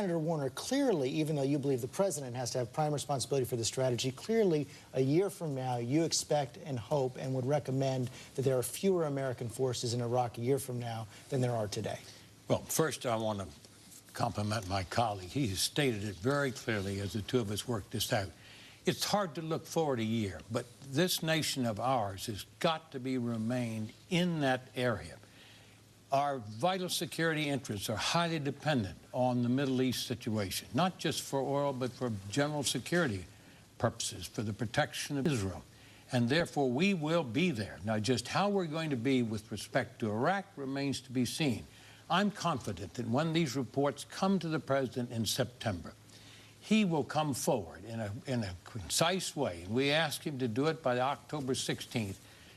Senator Warner, clearly, even though you believe the president has to have prime responsibility for the strategy, clearly a year from now you expect and hope and would recommend that there are fewer American forces in Iraq a year from now than there are today. Well, first I want to compliment my colleague. He has stated it very clearly as the two of us work this out. It's hard to look forward a year, but this nation of ours has got to be remained in that area. Our vital security interests are highly dependent on the Middle East situation, not just for oil, but for general security purposes, for the protection of Israel. And therefore, we will be there. Now, just how we're going to be with respect to Iraq remains to be seen. I'm confident that when these reports come to the president in September, he will come forward in a concise way. And we ask him to do it by October 16th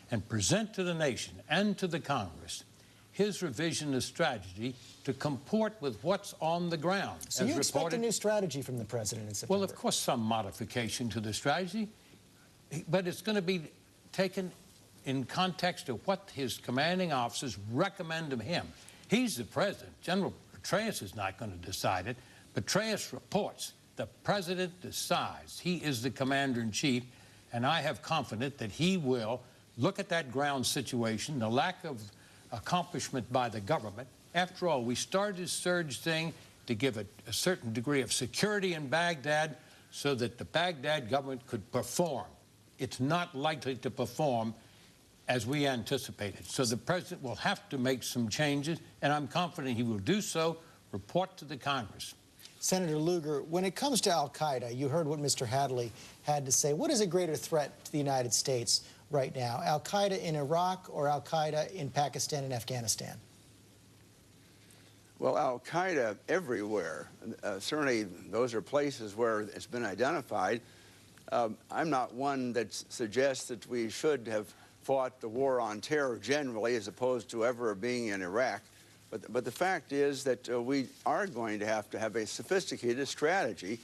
and present to the nation and to the Congress his revision of strategy to comport with what's on the ground. So you expect a new strategy from the president in September? Well, of course, some modification to the strategy, but it's going to be taken in context of what his commanding officers recommend of him. He's the president. General Petraeus is not going to decide it. Petraeus reports. The president decides. He is the commander-in-chief, and I have confidence that he will look at that ground situation, the lack of accomplishment by the government. After all, we started this surge thing to give it a certain degree of security in Baghdad so that the Baghdad government could perform. It's not likely to perform as we anticipated. So the president will have to make some changes, and I'm confident he will do so, report to the Congress. Senator Lugar, when it comes to al-Qaeda, you heard what Mr. Hadley had to say. What is a greater threat to the United States right now, al-Qaeda in Iraq or al-Qaeda in Pakistan and Afghanistan? Well, al-Qaeda everywhere. Certainly those are places where it's been identified. I'm not one that suggests that we should have fought the war on terror generally as opposed to ever being in Iraq. But the fact is that we are going to have a sophisticated strategy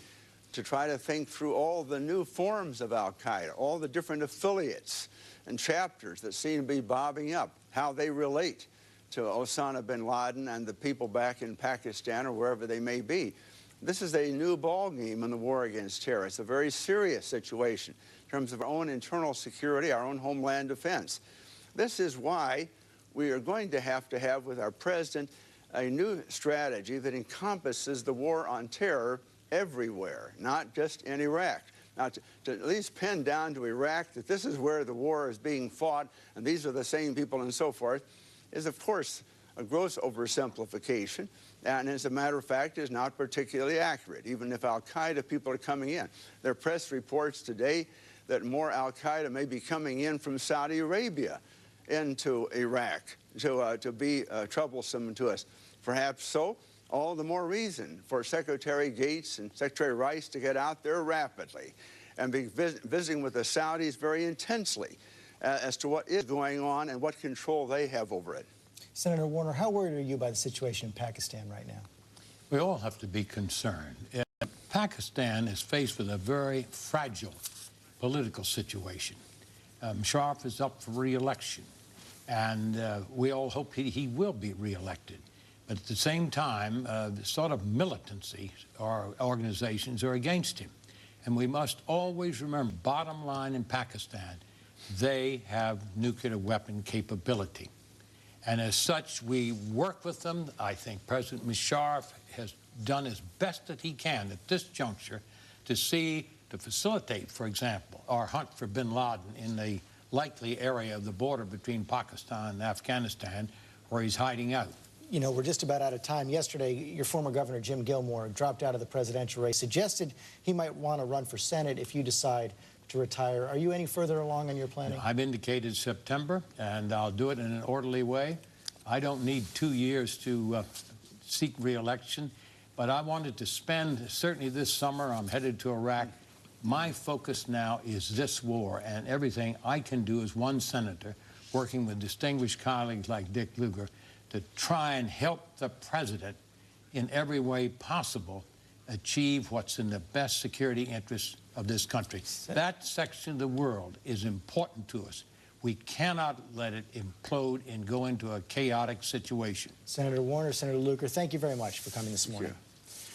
to try to think through all the new forms of al-Qaeda, all the different affiliates and chapters that seem to be bobbing up, how they relate to Osama bin Laden and the people back in Pakistan or wherever they may be. This is a new ballgame in the war against terror. It's a very serious situation in terms of our own internal security, our own homeland defense. This is why we are going to have with our president a new strategy that encompasses the war on terror everywhere, not just in Iraq. Now, to at least pin down to Iraq that this is where the war is being fought and these are the same people and so forth is, of course, a gross oversimplification, and as a matter of fact is not particularly accurate, even if al-Qaeda people are coming in. There are press reports today that more al-Qaeda may be coming in from Saudi Arabia into Iraq to be troublesome to us. Perhaps so. All the more reason for Secretary Gates and Secretary Rice to get out there rapidly and be visiting with the Saudis very intensely as to what is going on and what control they have over it. Senator Warner, how worried are you by the situation in Pakistan right now? We all have to be concerned. Pakistan is faced with a very fragile political situation. Musharraf is up for re-election, and we all hope he will be re-elected. But at the same time, the sort of militancy or organizations are against him. And we must always remember, bottom line in Pakistan, they have nuclear weapon capability. And as such, we work with them. I think President Musharraf has done as best that he can at this juncture to facilitate, for example, our hunt for bin Laden in the likely area of the border between Pakistan and Afghanistan, where he's hiding out. You know, we're just about out of time. Yesterday, your former governor, Jim Gilmore, dropped out of the presidential race, suggested he might want to run for Senate if you decide to retire. Are you any further along in your planning? I've indicated September, and I'll do it in an orderly way. I don't need 2 years to seek re-election, but I wanted to spend, certainly this summer, I'm headed to Iraq. My focus now is this war, and everything I can do as one senator, working with distinguished colleagues like Dick Lugar, to try and help the president in every way possible achieve what's in the best security interests of this country. That section of the world is important to us. We cannot let it implode and go into a chaotic situation. Senator Warner, Senator Lugar, thank you very much for coming this morning.